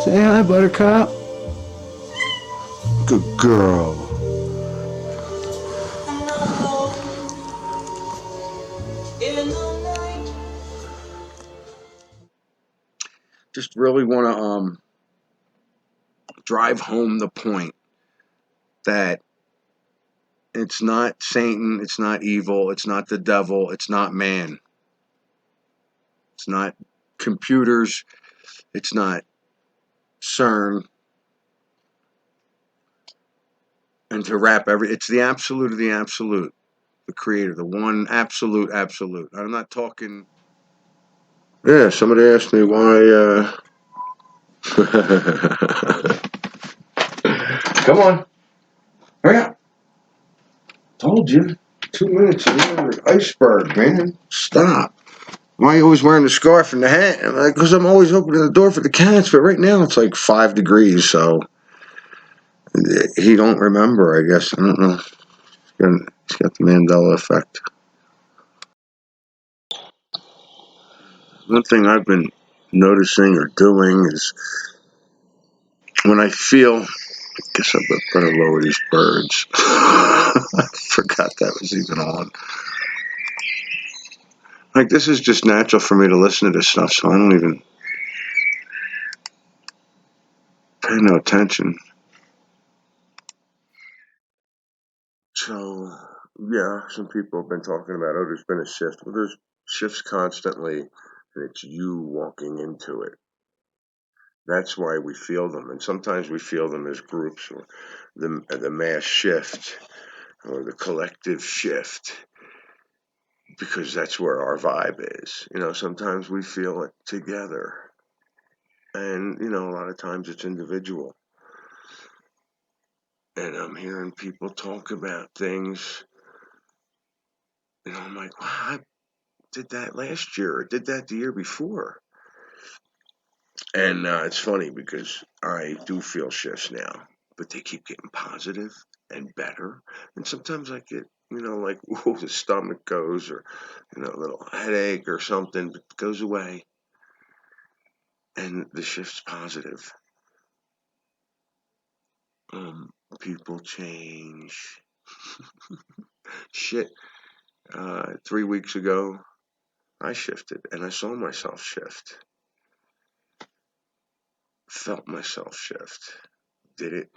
Say hi, Buttercup. Good girl. Just really want to drive home the point that it's not Satan, it's not evil, it's not the devil, it's not man. It's not computers, it's not CERN. And to wrap it's the absolute of the absolute, the creator, the one absolute absolute. I'm not talking. Yeah, somebody asked me why. Come on, hurry up. Told you. 2 minutes and you're an iceberg, man. Stop. Why are you always wearing the scarf and the hat? Because I'm always opening the door for the cats, but right now it's like 5 degrees, so he don't remember, I guess. I don't know. He's got the Mandela Effect. One thing I've been noticing or doing is when I feel, I guess I'm going to lower these birds. I forgot that was even on. Like, this is just natural for me to listen to this stuff, so I don't even pay no attention. So, yeah, some people have been talking about, oh, there's been a shift. Well, there's shifts constantly, and it's you walking into it. That's why we feel them, and sometimes we feel them as groups, or the mass shift, or the collective shift, because that's where our vibe is. Sometimes we feel it together, and a lot of times it's individual. And I'm hearing people talk about things, I'm like, wow, I did that last year, or did that the year before. And it's funny because I do feel shifts now, but they keep getting positive and better. And sometimes I get, like, whoa, the stomach goes, or, a little headache or something, but it goes away. And the shift's positive. People change. Shit. 3 weeks ago, I shifted, and I saw myself shift. Felt myself shift. Did it.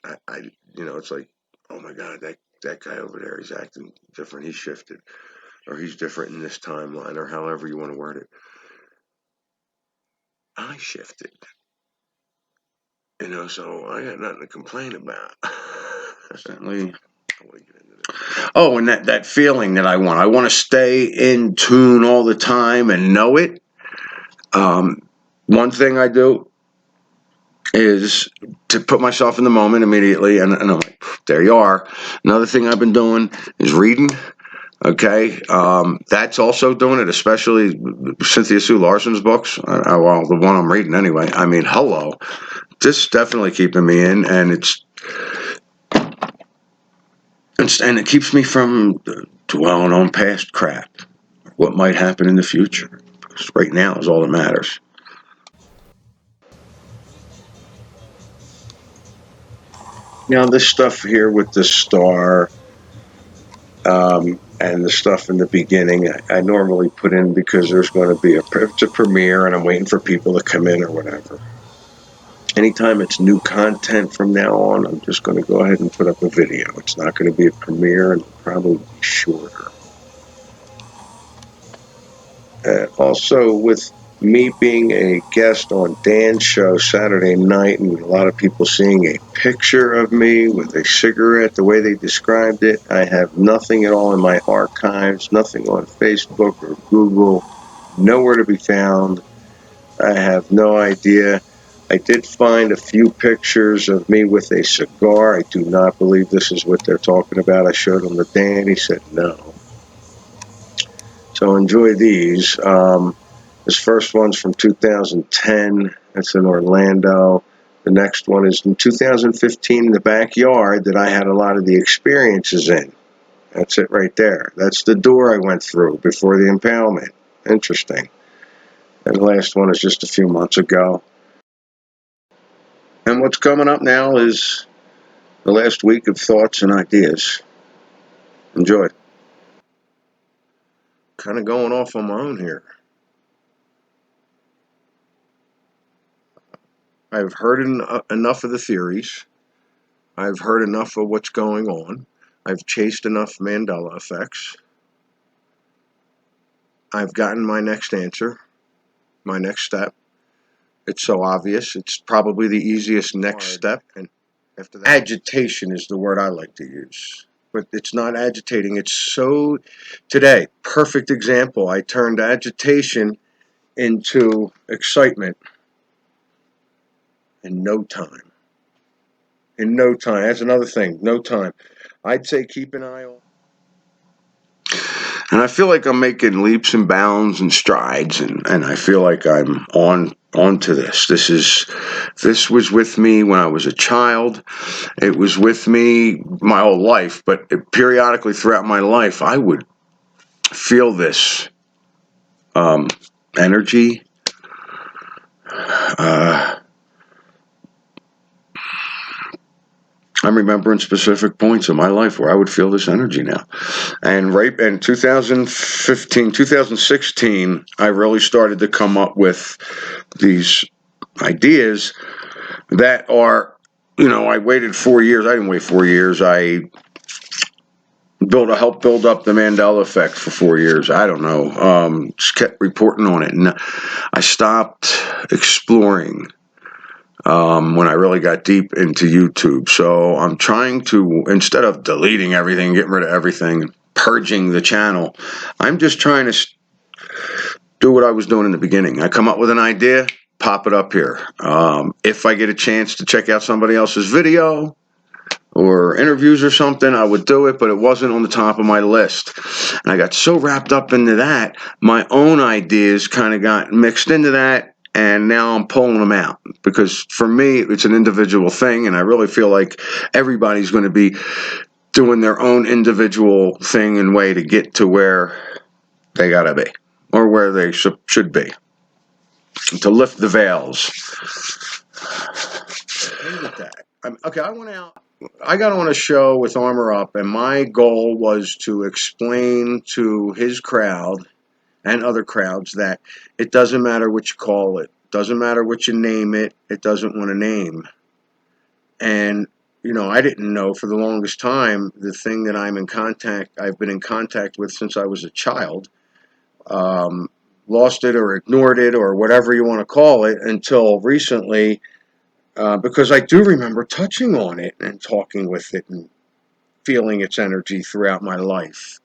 It's like, oh my God, that guy over there, he's acting different. He shifted, or he's different in this timeline, or however you want to word it. I shifted, so I got nothing to complain about. Certainly. Oh, and that feeling that I want to stay in tune all the time and know it. One thing I do is to put myself in the moment immediately, and I'm like, there you are. Another thing I've been doing is reading. Okay, that's also doing it, especially Cynthia Sue Larson's books. Well, the one I'm reading anyway. I mean, hello, this is definitely keeping me in, and it keeps me from dwelling on past crap, what might happen in the future. Because right now is all that matters. Now, this stuff here with the star, and the stuff in the beginning, I normally put in because there's going to be it's a premiere, and I'm waiting for people to come in or whatever. Anytime it's new content from now on, I'm just going to go ahead and put up a video. It's not going to be a premiere, and it'll probably be shorter. Also, with me being a guest on Dan's show Saturday night, and a lot of people seeing a picture of me with a cigarette, the way they described it, I have nothing at all in my archives, nothing on Facebook or Google, nowhere to be found. I have no idea. I did find a few pictures of me with a cigar. I do not believe this is what they're talking about. I showed them to Dan. He said no. So enjoy these. This first one's from 2010. That's in Orlando. The next one is in 2015 in the backyard that I had a lot of the experiences in. That's it right there. That's the door I went through before the impalement. Interesting. And the last one is just a few months ago. And what's coming up now is the last week of thoughts and ideas. Enjoy. Kind of going off on my own here. I've heard enough of the theories. I've heard enough of what's going on. I've chased enough Mandela effects. I've gotten my next answer, my next step. It's so obvious. It's probably the easiest next step. And after that, agitation is the word I like to use. But it's not agitating. It's so, today, perfect example. I turned agitation into excitement in no time. In no time. That's another thing. No time. I'd say keep an eye on. And I feel like I'm making leaps and bounds and strides, and I feel like I'm on to this. This was with me when I was a child. It was with me my whole life, but periodically throughout my life, I would feel this energy. I'm remembering specific points in my life where I would feel this energy now. And right in 2015, 2016, I really started to come up with these ideas that are, I waited 4 years. I didn't wait 4 years. I helped build up the Mandela Effect for 4 years. I don't know. Just kept reporting on it. And I stopped exploring when I really got deep into YouTube. So I'm trying to, instead of deleting everything, getting rid of everything, purging the channel, I'm just trying to do what I was doing in the beginning. I come up with an idea, pop it up here. If I get a chance to check out somebody else's video or interviews or something, I would do it, but it wasn't on the top of my list. And I got so wrapped up into that, my own ideas kind of got mixed into that, and now I'm pulling them out. Because for me, it's an individual thing, and I really feel like everybody's going to be doing their own individual thing and way to get to where they got to be, or where they should be, to lift the veils. Okay with that. Okay, I got on a show with Armor Up, and my goal was to explain to his crowd and other crowds that it doesn't matter what you call it, doesn't matter what you name it, it doesn't want a name. And I didn't know for the longest time the thing that I've been in contact with since I was a child, lost it or ignored it or whatever you want to call it until recently. Because I do remember touching on it and talking with it and feeling its energy throughout my life.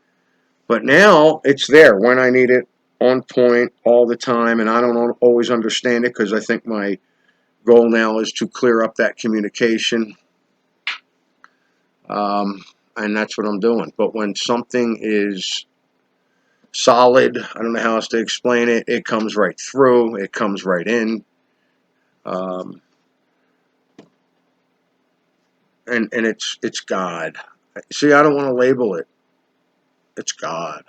But now it's there when I need it, on point all the time, and I don't always understand it because I think my goal now is to clear up that communication, and that's what I'm doing. But when something is solid, I don't know how else to explain it, it comes right through, it comes right in. And it's God. See, I don't want to label it. It's God.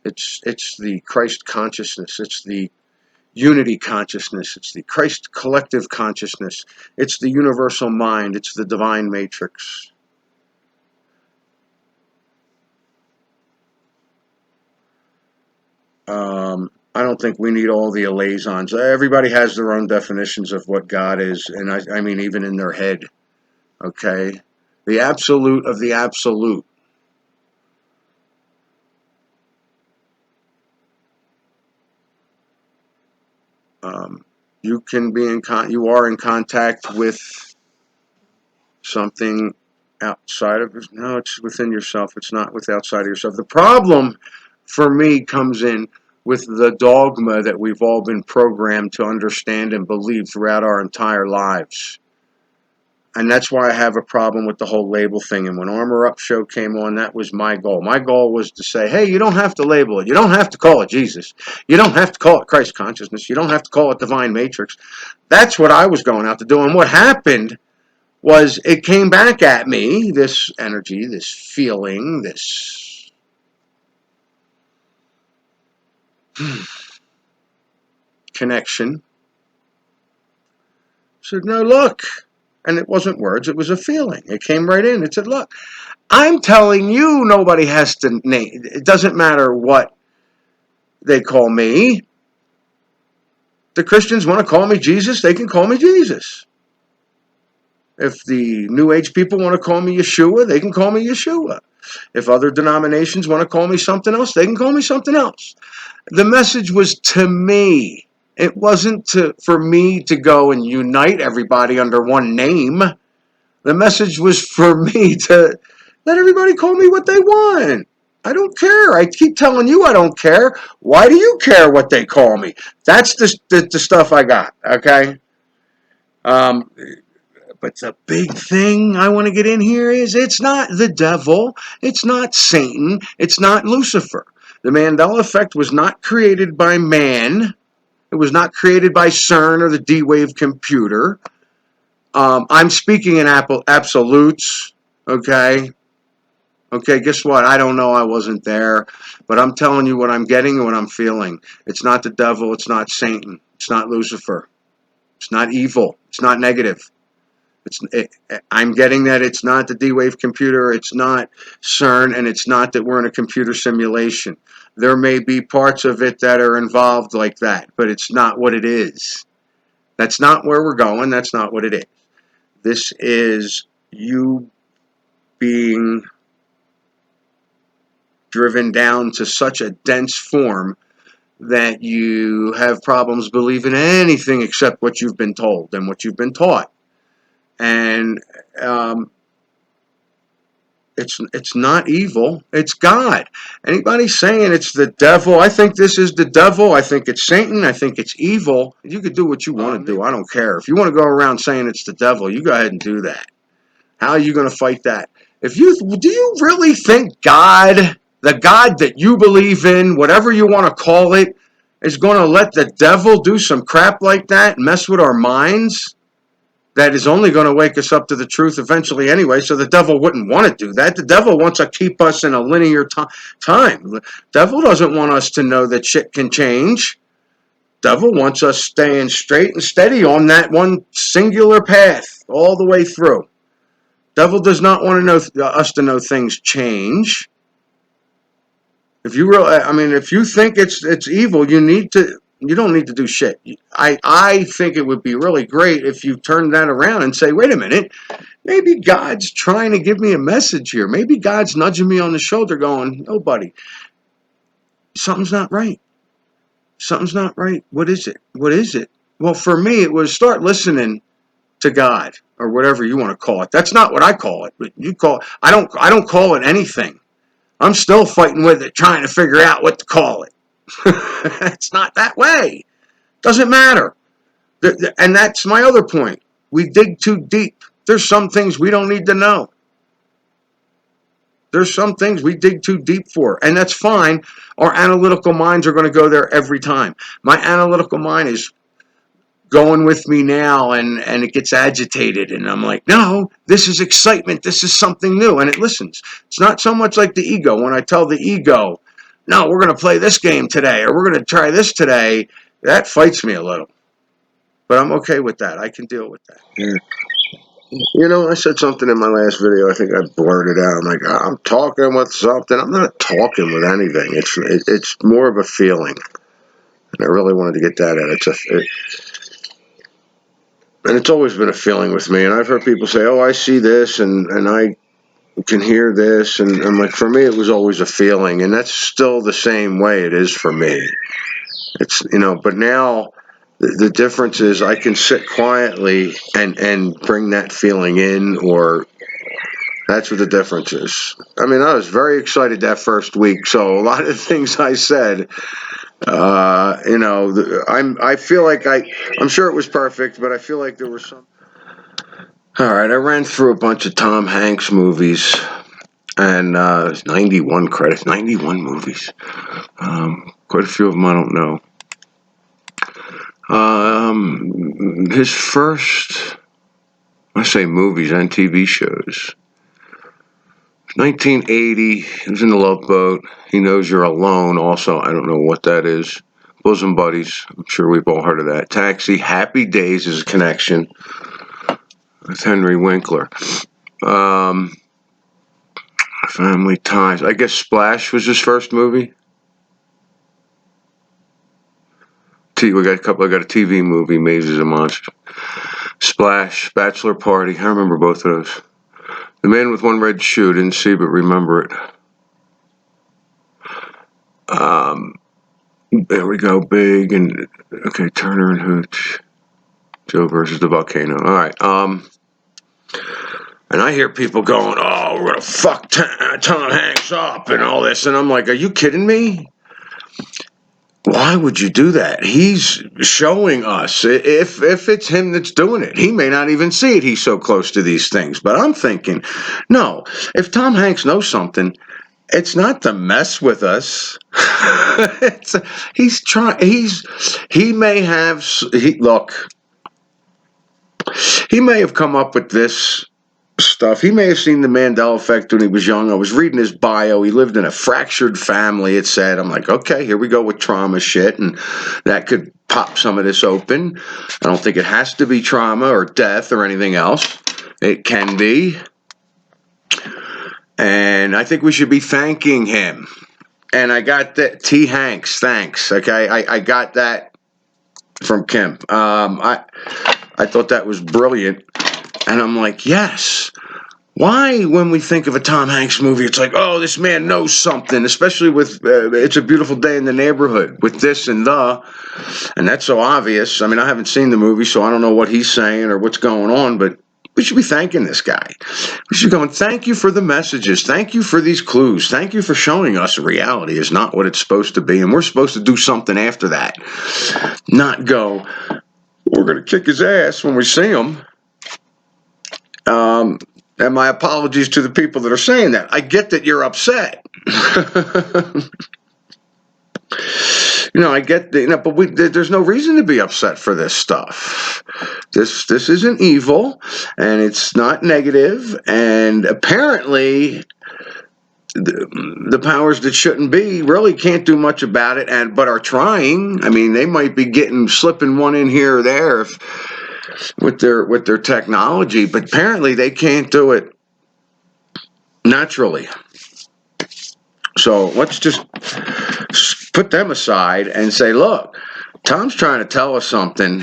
It's the Christ consciousness. It's the unity consciousness. It's the Christ collective consciousness. It's the universal mind. It's the divine matrix. I don't think we need all the liaisons. Everybody has their own definitions of what God is, and I mean even in their head. Okay, the absolute of the absolute. You can be you are in contact with something outside of no, it's within yourself. It's not with outside of yourself. The problem for me comes in with the dogma that we've all been programmed to understand and believe throughout our entire lives. And that's why I have a problem with the whole label thing. And when Armor Up show came on, that was my goal. My goal was to say, hey, you don't have to label it. You don't have to call it Jesus. You don't have to call it Christ consciousness. You don't have to call it divine matrix. That's what I was going out to do. And what happened was it came back at me, this energy, this feeling, this connection. said, no, look. And it wasn't words, it was a feeling. It came right in. It said, look, I'm telling you, nobody has to name. It doesn't matter what they call me. The Christians want to call me Jesus, they can call me Jesus. If the New Age people want to call me Yeshua, they can call me Yeshua. If other denominations want to call me something else, they can call me something else. The message was to me. It wasn't for me to go and unite everybody under one name. The message was for me to let everybody call me what they want. I don't care. I keep telling you I don't care. Why do you care what they call me? That's the stuff I got, okay? But the big thing I want to get in here is it's not the devil, it's not Satan, it's not Lucifer. The Mandela Effect was not created by man. It was not created by CERN or the D-Wave computer. I'm speaking in absolutes, okay? Okay, guess what? I don't know. I wasn't there. But I'm telling you what I'm getting and what I'm feeling. It's not the devil. It's not Satan. It's not Lucifer. It's not evil. It's not negative. I'm getting that it's not the D-Wave computer, it's not CERN, and it's not that we're in a computer simulation. There may be parts of it that are involved like that, but it's not what it is. That's not where we're going. That's not what it is. This is you being driven down to such a dense form that you have problems believing anything except what you've been told and what you've been taught. And it's not evil, it's God. Anybody saying it's the devil, I think this is the devil, I think it's Satan, I think it's evil, you could do what you want to do. I don't care. If you want to go around saying it's the devil, you go ahead and do that. How are you going to fight that? Do you really think God, the God that you believe in, whatever you want to call it, is going to let the devil do some crap like that and mess with our minds? That is only going to wake us up to the truth eventually anyway, so the devil wouldn't want to do that. The devil wants to keep us in a linear time. The devil doesn't want us to know that shit can change. The devil wants us staying straight and steady on that one singular path all the way through. The devil does not want us to know things change. If you think it's evil, you don't need to do shit. I think it would be really great if you turn that around and say, wait a minute, maybe God's trying to give me a message here. Maybe God's nudging me on the shoulder going, oh, buddy, something's not right. Something's not right. What is it? What is it? Well, for me, it was start listening to God or whatever you want to call it. That's not what I call it. But I don't call it anything. I'm still fighting with it, trying to figure out what to call it. It's not that way. Doesn't matter. And that's my other point. We dig too deep. There's some things we don't need to know. There's some things we dig too deep for, and that's fine. Our analytical minds are going to go there every time. My analytical mind is going with me now, and it gets agitated, and I'm like, no, this is excitement. This is something new, and it listens. It's not so much like the ego. When I tell the ego, no, we're going to play this game today, or we're going to try this today, that fights me a little. But I'm okay with that. I can deal with that. Yeah. You know, I said something in my last video. I think I blurted out. I'm like, I'm talking with something. I'm not talking with anything. It's more of a feeling. And I really wanted to get that at. And it's always been a feeling with me. And I've heard people say, oh, I see this and I can hear this. And I'm like, for me, it was always a feeling. And that's still the same way it is for me. It's, but now the difference is I can sit quietly and bring that feeling in, or that's what the difference is. I mean, I was very excited that first week. So a lot of the things I said, I feel like I'm sure it was perfect, but I feel like there was some. All right, I ran through a bunch of Tom Hanks movies, and 91 credits, 91 movies. Quite a few of them I don't know. His first, I say movies and TV shows. 1980, he was in the Love Boat. He Knows You're Alone. Also, I don't know what that is. Bosom Buddies. I'm sure we've all heard of that. Taxi. Happy Days is a connection with Henry Winkler. Family Ties. I guess Splash was his first movie. I got a TV movie, Maze is a Monster. Splash, Bachelor Party. I remember both of those. The Man with One Red Shoe. Didn't see, but remember it. There we go. Big and okay. Turner and Hooch. Joe versus the Volcano. All right. And I hear people going, "Oh, we're gonna fuck Tom Hanks up and all this," and I'm like, "Are you kidding me? Why would you do that? He's showing us. If it's him that's doing it, he may not even see it. He's so close to these things." But I'm thinking, no. If Tom Hanks knows something, it's not to mess with us. He's trying. He may have. Look. He may have come up with this stuff. He may have seen the Mandela Effect when he was young. I was reading his bio. He lived in a fractured family, it said. I'm like, okay, here we go with trauma shit, and that could pop some of this open. I don't think it has to be trauma or death or anything else. It can be. And I think we should be thanking him. And I got that. T. Hanks, thanks. Okay, I got that from Kim. I thought that was brilliant. And I'm like, yes. Why, when we think of a Tom Hanks movie, it's like, oh, this man knows something, especially with It's a Beautiful Day in the Neighborhood, with this and that's so obvious. I mean, I haven't seen the movie, so I don't know what he's saying or what's going on, but we should be thanking this guy. We should go and thank you for the messages. Thank you for these clues. Thank you for showing us reality is not what it's supposed to be, and we're supposed to do something after that. Not go, we're going to kick his ass when we see him. And my apologies to the people that are saying that. I get that you're upset. I get that, but there's no reason to be upset for this stuff. This isn't evil, and it's not negative, and apparently the powers that shouldn't be really can't do much about it, but are trying. I mean, they might be slipping one in here or there with their technology, but apparently they can't do it naturally. So let's just put them aside and say, look, Tom's trying to tell us something,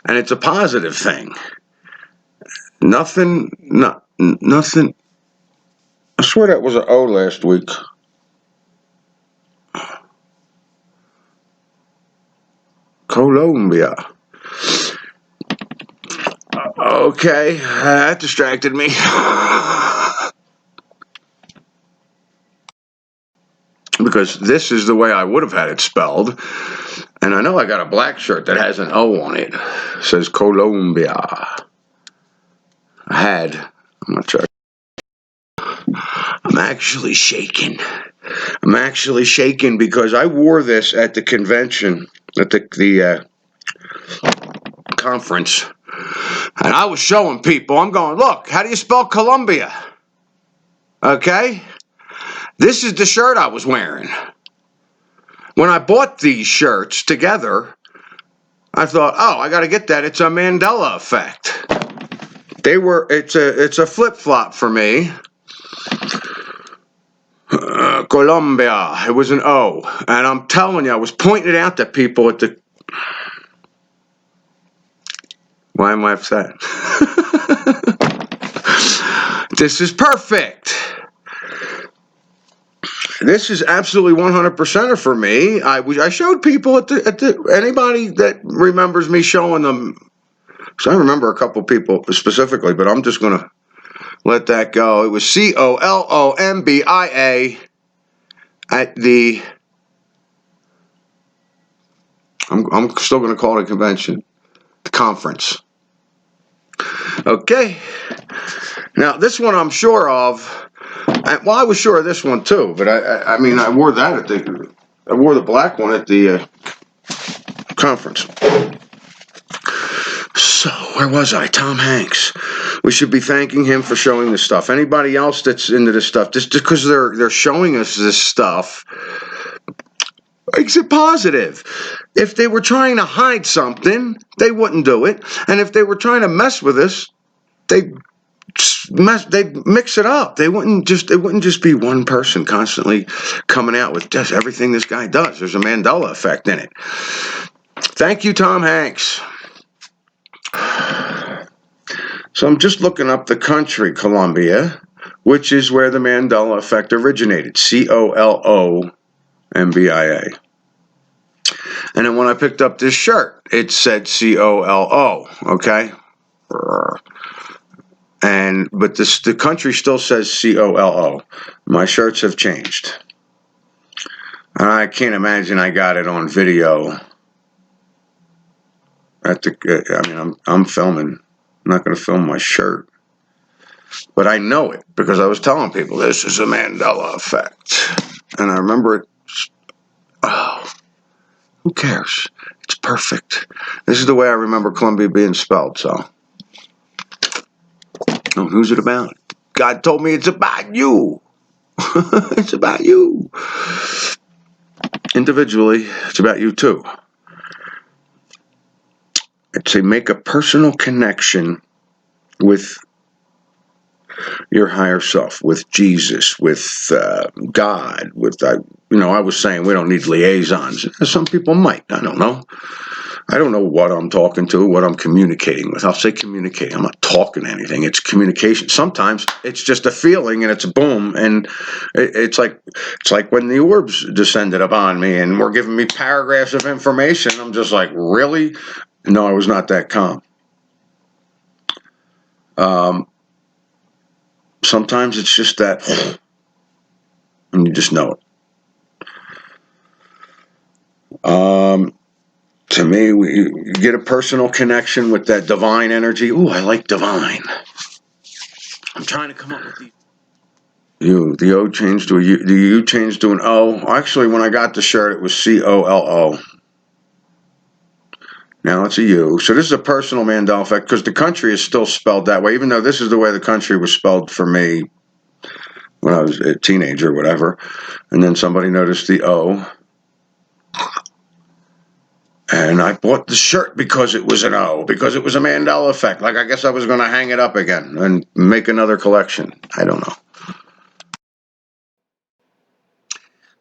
and it's a positive thing. Nothing. I swear that was an O last week. Colombia. Okay, that distracted me. Because this is the way I would have had it spelled. And I know I got a black shirt that has an O on it. It says Colombia. I'm not sure. I'm actually shaking. Because I wore this at the convention, at the conference. And I was showing people, I'm going, look, how do you spell Colombia? Okay? This is the shirt I was wearing. When I bought these shirts together, I thought, oh, I got to get that. It's a Mandela Effect. It's a flip-flop for me. Colombia. It was an O. And I'm telling you, I was pointing it out to people at the... Why am I upset? This is perfect. This is absolutely 100%er for me. I showed people at the anybody that remembers me showing them. So I remember a couple people specifically, but I'm just gonna let that go. It was Colombia at the. I'm still gonna call it a convention, the conference. Okay. Now this one I'm sure of. Well, I was sure of this one too, but I mean, I wore that I wore the black one at the conference. So, where was I? Tom Hanks. We should be thanking him for showing this stuff. Anybody else that's into this stuff, just because they're showing us this stuff, I makes it positive. If they were trying to hide something, they wouldn't do it. And if they were trying to mess with us, they'd mix it up. It wouldn't just be one person constantly coming out with just everything this guy does. There's a Mandela effect in it. Thank you, Tom Hanks. So I'm just looking up the country, Colombia, which is where the Mandela Effect originated. Colombia. And then when I picked up this shirt, it said COLO, okay? But the country still says COLO. My shirts have changed. I can't imagine I got it on video. I'm filming. I'm not going to film my shirt. But I know it because I was telling people this is a Mandela Effect. And I remember it. Oh, who cares? It's perfect. This is the way I remember Colombia being spelled, so. Oh, who's it about? God told me it's about you. It's about you. Individually, it's about you too. It's to make a personal connection with your higher self, with Jesus, with God, with I was saying we don't need liaisons. Some people might. I don't know. I don't know what I'm talking to, what I'm communicating with. I'll say communicating. I'm not talking anything. It's communication. Sometimes it's just a feeling and it's a boom. And it's like when the orbs descended upon me and were giving me paragraphs of information. I'm just like, really? No, I was not that calm. Sometimes it's just that, and you just know it. To me, you get a personal connection with that divine energy. Ooh, I like divine. I'm trying to come up with these. The O changed to a U. The U changed to an O. Actually, when I got the shirt, it was COLO. Now it's a U. So this is a personal Mandela Effect because the country is still spelled that way, even though this is the way the country was spelled for me when I was a teenager or whatever. And then somebody noticed the O. And I bought the shirt because it was an O, because it was a Mandela Effect. Like, I guess I was going to hang it up again and make another collection. I don't know.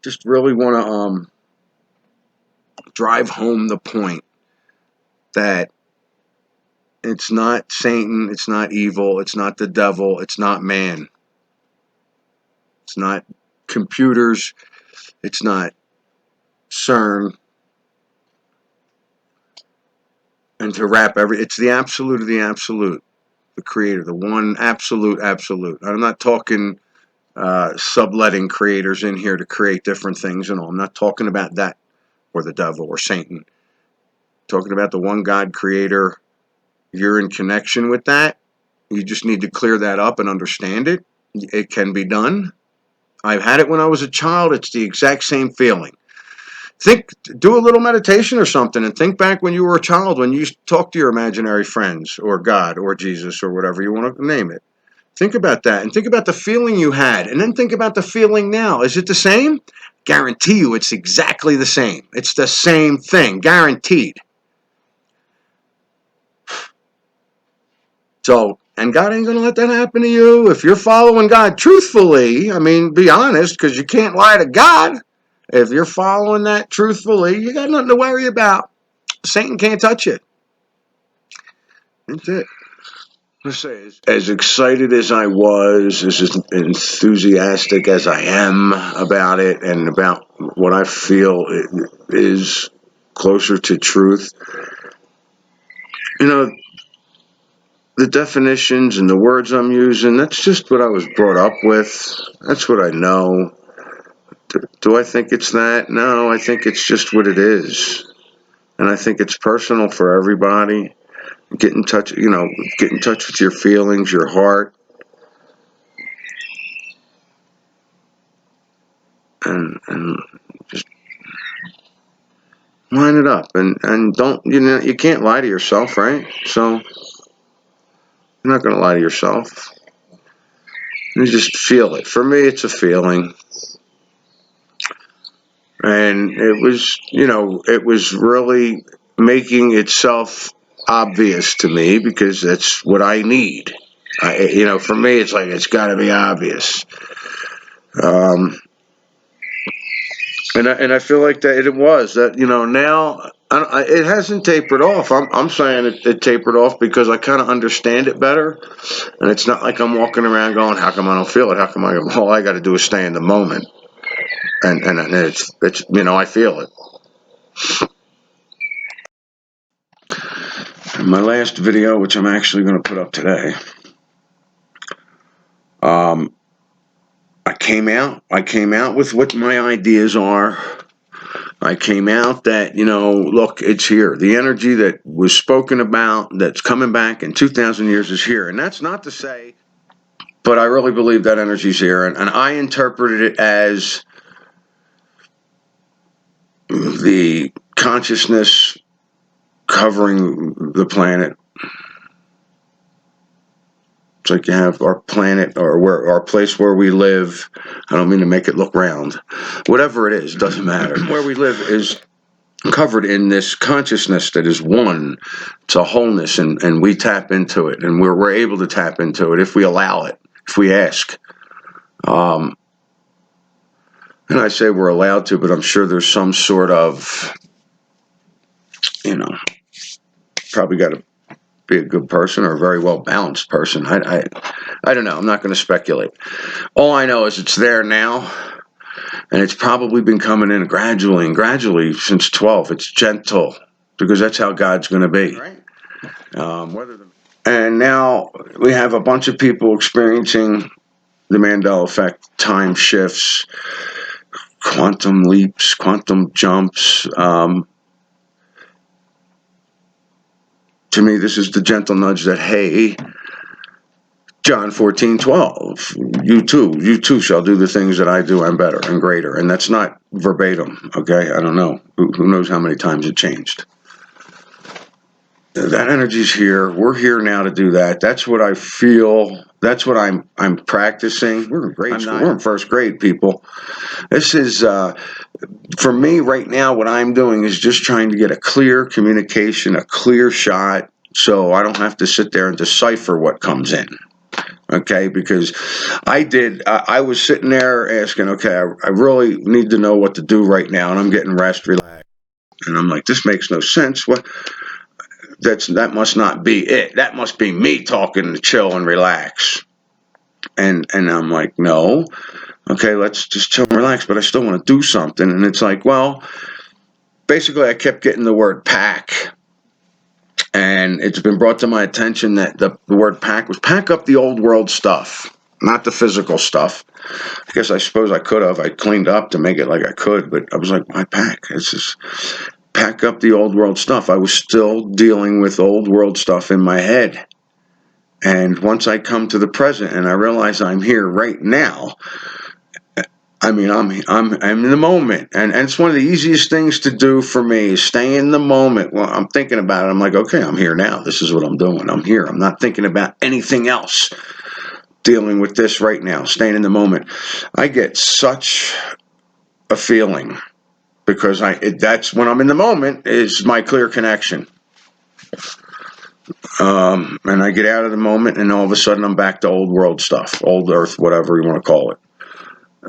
Just really want to drive home the point that it's not Satan, it's not evil, it's not the devil, it's not man. It's not computers, it's not CERN. And to wrap it's the absolute of the absolute, the creator, the one absolute. I'm not talking subletting creators in here to create different things and all. I'm not talking about that or the devil or Satan. I'm talking about the one God creator. You're in connection with that. You just need to clear that up and understand it. It can be done. I've had it when I was a child. It's the exact same feeling. Do a little meditation or something and think back when you were a child, when you talked to your imaginary friends or God or Jesus or whatever you want to name it. Think about that and think about the feeling you had and then think about the feeling now. Is it the same? Guarantee you it's exactly the same. It's the same thing, guaranteed. So, and God ain't going to let that happen to you. If you're following God truthfully, I mean, be honest, because you can't lie to God. If you're following that truthfully, you got nothing to worry about. Satan can't touch it. That's it. Let's say, as excited as I was, as enthusiastic as I am about it and about what I feel is closer to truth, the definitions and the words I'm using, that's just what I was brought up with. That's what I know. Do I think it's that? No, I think it's just what it is. And I think it's personal for everybody. Get in touch with your feelings, your heart, and just line it up. And don't, you can't lie to yourself, right? So you're not going to lie to yourself. You just feel it. For me, it's a feeling. And it was, it was really making itself obvious to me because that's what I need. For me, it's like it's got to be obvious. And I feel like that it was that now it hasn't tapered off. I'm saying it tapered off because I kind of understand it better, and it's not like I'm walking around going, "How come I don't feel it? How come all I got to do is stay in the moment?" And it's I feel it. In my last video, which I'm actually going to put up today, I came out with what my ideas are. I came out that, look, it's here. The energy that was spoken about that's coming back in 2,000 years is here. And that's not to say, but I really believe that energy's here. And I interpreted it as the consciousness covering the planet. It's like you have our planet or our place where we live. I don't mean to make it look round. Whatever it is, doesn't matter. Where we live is covered in this consciousness that is one. It's a wholeness, and we tap into it, and we're able to tap into it if we allow it, if we ask. And I say we're allowed to, but I'm sure there's some sort of, probably got to be a good person or a very well balanced person. I don't know. I'm not going to speculate. All I know is it's there now, and it's probably been coming in gradually since 12. It's gentle because that's how God's going to be. Right. And now we have a bunch of people experiencing the Mandela Effect, time shifts, quantum leaps, quantum jumps. To me, this is the gentle nudge that, hey, John 14:12, you too shall do the things that I do and better and greater. And that's not verbatim, okay? I don't know. Who knows how many times it changed. That energy's here. We're here now to do that. That's what I feel. That's what I'm practicing. We're in grade school. We're in first grade, people. This is for me right now. What I'm doing is just trying to get a clear communication, a clear shot, so I don't have to sit there and decipher what comes in. Okay, because I was sitting there asking, okay, I really need to know what to do right now, and I'm getting rest, relaxed, and I'm like, this makes no sense. What? That must not be it. That must be me talking to chill and relax. And I'm like, no. Okay, let's just chill and relax, but I still want to do something. And it's like, well, basically I kept getting the word pack. And it's been brought to my attention that the word pack was pack up the old world stuff, not the physical stuff. I suppose I could have. I cleaned up to make it like I could, but I was like, why pack? It's just pack up the old world stuff. I was still dealing with old world stuff in my head. And once I come to the present and I realize I'm here right now, I mean, I'm in the moment, and it's one of the easiest things to do for me is stay in the moment. Well, I'm thinking about it. I'm like, okay, I'm here now. This is what I'm doing. I'm here. I'm not thinking about anything else. Dealing with this right now, staying in the moment. I get such a feeling because that's when I'm in the moment is my clear connection. And I get out of the moment, and all of a sudden I'm back to old world stuff, old earth, whatever you want to call it.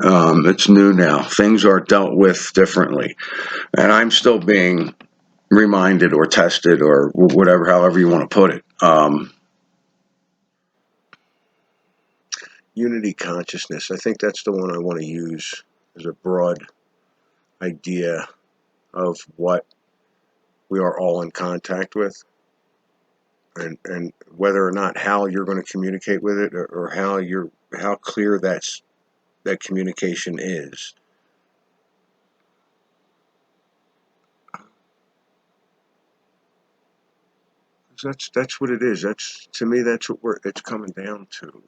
It's new now. Things are dealt with differently. And I'm still being reminded or tested or whatever, however you want to put it. Unity consciousness. I think that's the one I want to use as a broad idea of what we are all in contact with. And whether or not how you're going to communicate with it or how clear that communication is. That's what it is. That's to me. That's what it's coming down to.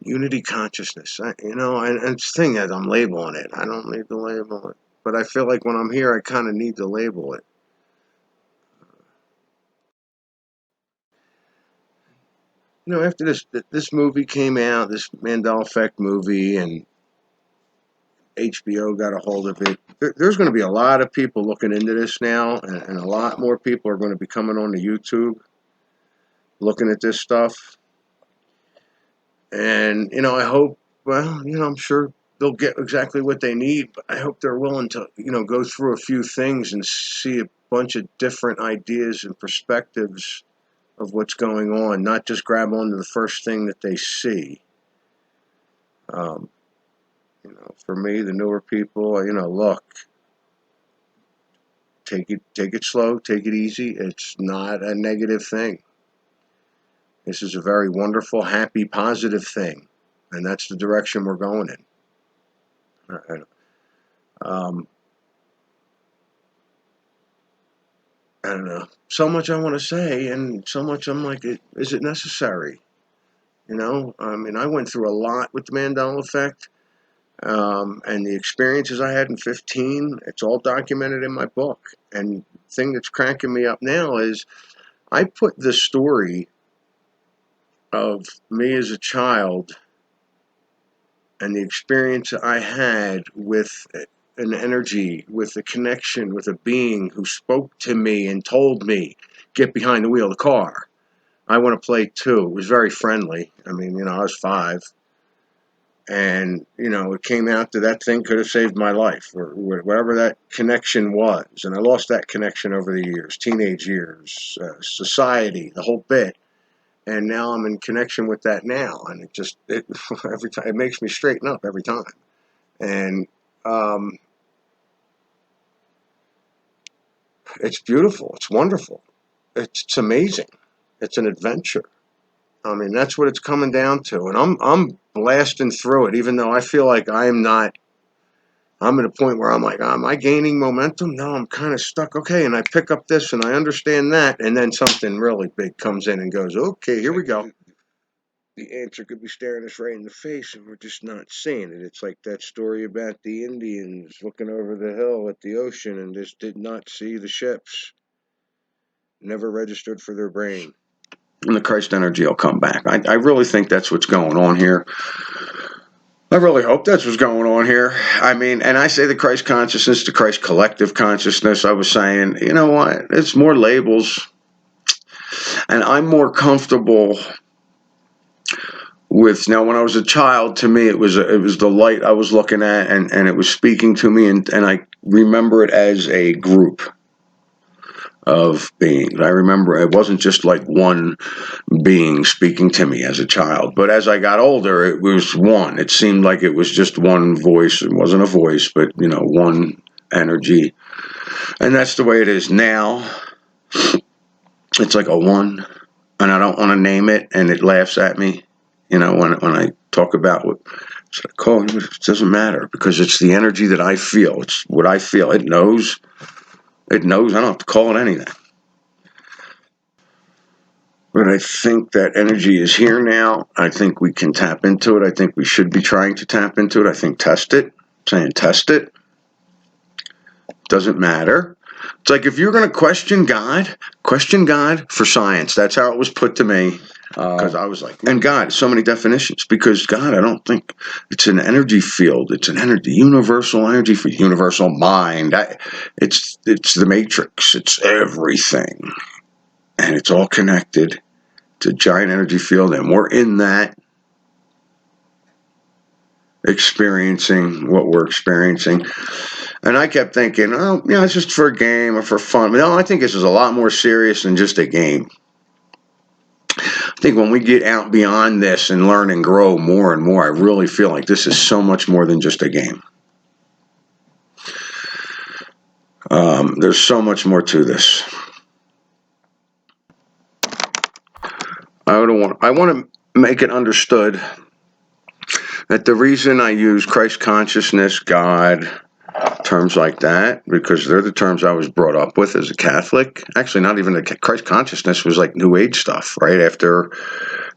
Unity consciousness. And it's the thing that I'm labeling it. I don't need to label it, but I feel like when I'm here, I kind of need to label it. After this movie came out, this Mandela Effect movie, and HBO got a hold of it. There's going to be a lot of people looking into this now, and a lot more people are going to be coming on to YouTube looking at this stuff. And, I hope, well, I'm sure they'll get exactly what they need, but I hope they're willing to, go through a few things and see a bunch of different ideas and perspectives of what's going on, not just grab onto the first thing that they see. For me, the newer people, look, take it slow, take it easy. It's not a negative thing. This is a very wonderful, happy, positive thing, and that's the direction we're going in. I don't know. So much I want to say, and so much I'm like, is it necessary? I went through a lot with the Mandela Effect, and the experiences I had in 15. It's all documented in my book. And the thing that's cranking me up now is I put the story of me as a child and the experience I had with an energy, with a connection, with a being who spoke to me and told me, get behind the wheel of the car. I want to play too. It was very friendly. I was 5. And, it came out that thing could have saved my life, or whatever that connection was. And I lost that connection over the years, teenage years, society, the whole bit. And now I'm in connection with that now. And it every time, it makes me straighten up every time. And it's beautiful. It's wonderful. It's amazing. It's an adventure. That's what it's coming down to. And I'm blasting through it, even though I feel like I'm at a point where I'm like, am I gaining momentum? No, I'm kind of stuck. Okay, and I pick up this and I understand that, and then something really big comes in and goes, okay, here we go. The answer could be staring us right in the face, and we're just not seeing it. It's like that story about the Indians looking over the hill at the ocean and just did not see the ships. Never registered for their brain. And the Christ energy will come back. I really think that's what's going on here. I really hope that's what's going on here. And I say the Christ consciousness, the Christ collective consciousness. I was saying, you know what? It's more labels. And I'm more comfortable with, now when I was a child, to me, it was the light I was looking at, and it was speaking to me, and I remember it as a group of beings. I remember it wasn't just like one being speaking to me as a child, but as I got older, it was one. It seemed like it was just one voice. It wasn't a voice, but one energy. And that's the way it is now. It's like a one, and I don't want to name it, and it laughs at me. When I talk about what should I call it, it doesn't matter, because it's the energy that I feel. It's what I feel. It knows. It knows. I don't have to call it anything. But I think that energy is here now. I think we can tap into it. I think we should be trying to tap into it. I think test it. Saying test it. Doesn't matter. It's like if you're going to question God for science. That's how it was put to me. Because I was like, and God, so many definitions. Because God, I don't think it's an energy field. It's an energy, universal energy for universal mind. It's the matrix. It's everything. And it's all connected. It's a giant energy field, and we're in that, experiencing what we're experiencing. And I kept thinking, it's just for a game or for fun. But no, I think this is a lot more serious than just a game. I think when we get out beyond this and learn and grow more and more, I really feel like this is so much more than just a game. There's so much more to this. I want to make it understood that the reason I use Christ consciousness, God, terms like that, because they're the terms I was brought up with as a Catholic. Actually, not even Christ consciousness was like New Age stuff, right after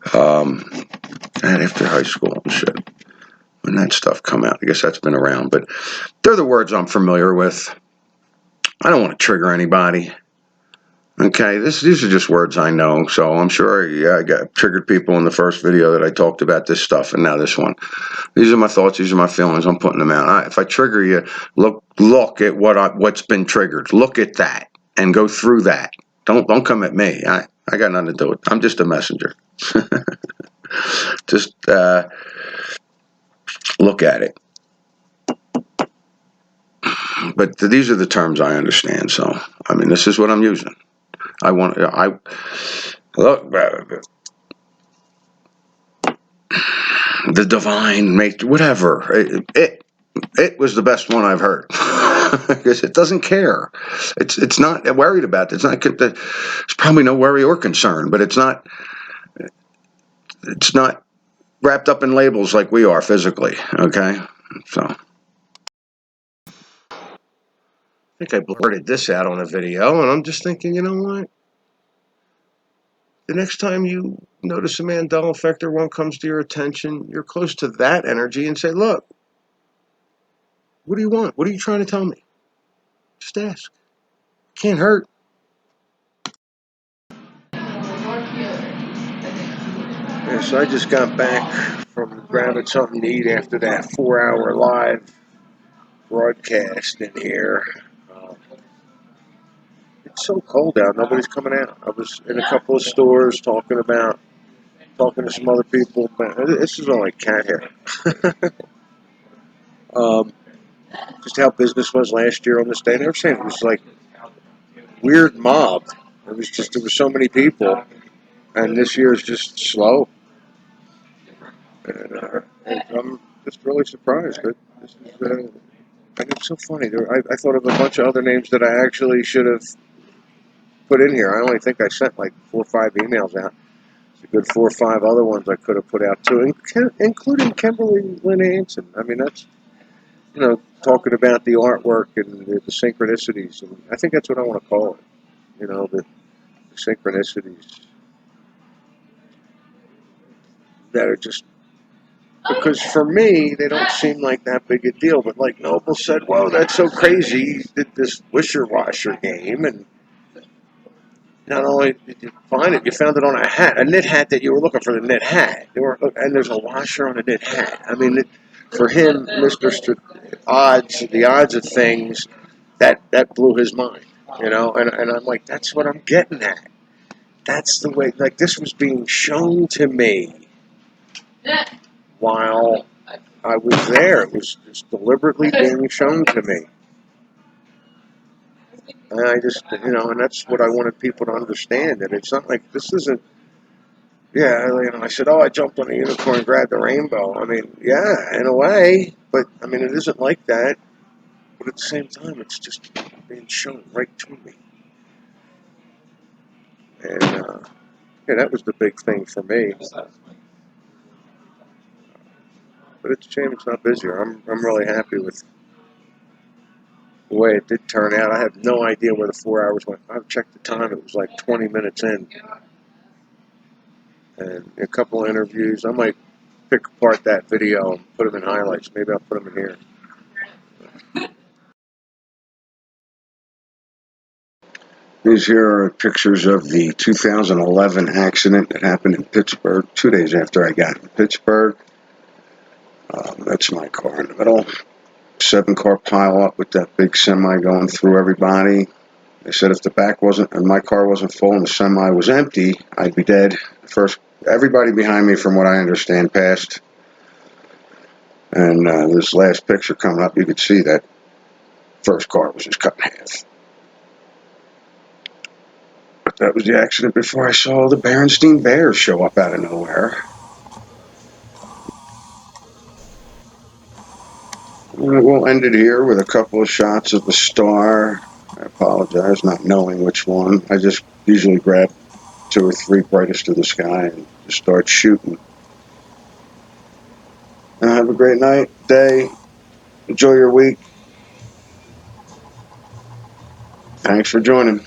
high school and shit. When that stuff come out, I guess that's been around, but they're the words I'm familiar with. I don't want to trigger anybody. Okay, these are just words I know, so I'm sure I got triggered people in the first video that I talked about this stuff, and now this one. These are my thoughts. These are my feelings. I'm putting them out. If I trigger you, look at what's been triggered. Look at that and go through that. Don't come at me. I got nothing to do with it. I'm just a messenger. Just look at it. But these are the terms I understand. So I mean, this is what I'm using. I look. The divine make whatever it was the best one I've heard because it doesn't care. It's not worried about it. It's not. There's probably no worry or concern, but it's not. It's not wrapped up in labels like we are physically. Okay, so I think I blurted this out on a video, and I'm just thinking, you know what? The next time you notice a Mandela Effect or one comes to your attention, you're close to that energy and say, look, what do you want? What are you trying to tell me? Just ask. Can't hurt. Yeah, so I just got back from grabbing something to eat after that 4-hour live broadcast in here. It's so cold out. Nobody's coming out. I was in a couple of stores talking to some other people. This is all like cat hair. um, just how business was last year on this day. They were saying it was like weird mob. There was so many people, and this year is just slow. And I'm just really surprised. But this is, and it's so funny. I thought of a bunch of other names that I actually should have put in here. I only think I sent like 4 or 5 emails out. It's a good 4 or 5 other ones I could have put out too, including Kimberly-Lynn Hanson. I mean, that's, talking about the artwork and the synchronicities. And I think that's what I want to call it. The synchronicities that are just, because for me, they don't seem like that big a deal. But like Noble said, whoa, that's so crazy. He did this wisher-washer game, and not only did you find it, you found it on a knit hat that you were looking for, the knit hat. And there's a washer on a knit hat. I mean, for him, the odds of things, that blew his mind, And I'm like, that's what I'm getting at. That's the way, like, this was being shown to me while I was there. It was just deliberately being shown to me. And I just, and that's what I wanted people to understand, that it's not like, this isn't, yeah, I said, I jumped on a unicorn and grabbed the rainbow. I mean, yeah, in a way, but, I mean, it isn't like that. But at the same time, it's just being shown right to me. And, yeah, that was the big thing for me. But it's a shame it's not busier. I'm really happy with the way it did turn out. I have no idea where the 4 hours went. I've checked the time. It was like 20 minutes in. And a couple of interviews. I might pick apart that video and put them in highlights. Maybe I'll put them in here. These here are pictures of the 2011 accident that happened in Pittsburgh 2 days after I got in Pittsburgh. That's my car in the middle. 7-car pile up with that big semi going through everybody. They said if the back wasn't, and my car wasn't full and the semi was empty, I'd be dead. Everybody behind me, from what I understand, passed. And this last picture coming up, you could see that first car was just cut in half. But that was the accident before I saw the Berenstain Bears show up out of nowhere. And we'll end it here with a couple of shots of the star. I apologize not knowing which one. I just usually grab 2 or 3 brightest of the sky and just start shooting. Have a great night, day. Enjoy your week. Thanks for joining.